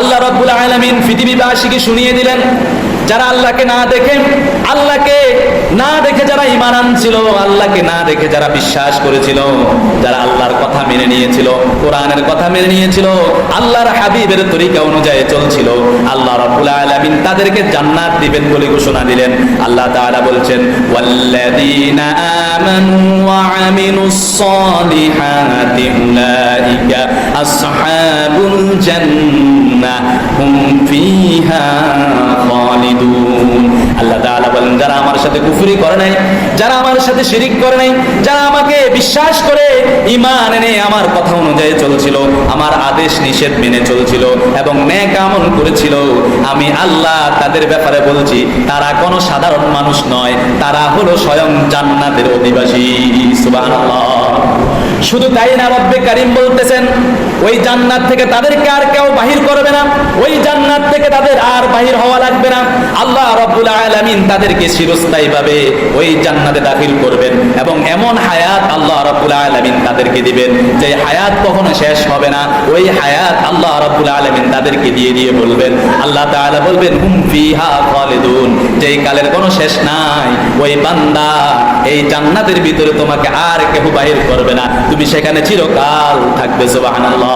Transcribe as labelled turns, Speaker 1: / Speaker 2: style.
Speaker 1: আল্লাহ রাব্বুল আলামিন পৃথিবীবাসীকে শুনিয়ে দিলেন, যারা আল্লাহকে না দেখে যারা ঈমান আনছিল, আল্লাহকে না দেখে যারা বিশ্বাস করেছিল, যারা আল্লাহর কথা মেনে নিয়েছিল, কোরআনের কথা মেনে নিয়েছিল, আল্লাহর হাবিবের তরিকা অনুযায়ী চলছিল, আল্লাহ রাব্বুল আলামিন তাদেরকে জান্নাত দিবেন বলে ঘোষণা দিলেন। আল্লাহ তাআলা বলছেন, ওয়াল্লাযীনা আমানু ওয়া আমিলুস সালিহাতি উলাইকা আসহাবুল জান্নাহ হুম ফিহা খালিদুন। আল্লাহ তাআলা বলেন, যারা আমার সাথে কুফরি করে নাই, যারা আমার সাথে শিরিক করে নাই, যারা আমাকে বিশ্বাস করে ঈমান এনে আমার কথা অনুযায়ী চলছিল, আমার আদেশ নিষেধ মেনে চলছিল এবং নেক আমল করেছিল, আমি আল্লাহ তাদের ব্যাপারে বলছি, তারা কোনো সাধারণ মানুষ নয়, তারা হলো স্বয়ং জান্নাতের অধিবাসী। সুবহানাল্লাহ। শুধু তাই না, রব্বে কারীম বলতেছেন, ওই জান্নাত থেকে তাদেরকে আর কেউ বাহির করবে না, ওই জান্নাত থেকে তাদের আর বাহির হওয়া লাগবে না। আল্লাহ রাব্বুল আলামিন তাদেরকে চিরস্থায়ীভাবে ওই জান্নাতে দাখিল করবেন এবং এমন হায়াত আল্লাহ রাব্বুল আলামিন তাদেরকে দিবেন যে হায়াত কখনো শেষ হবে না। ওই হায়াত আল্লাহ রাব্বুল আলামিন তাদেরকে দিয়ে দিয়ে বলবেন, আল্লাহ তাআলা বলবেন, হুম ফিহা খালিদুন, যেই কালের কোনো শেষ নাই। ওই বান্দা, এই জান্নাতের ভিতরে তোমাকে আর কেউ বাহির করবে না, তুমি সেখানে চিরকাল থাকবে। সুবহানাল্লাহ।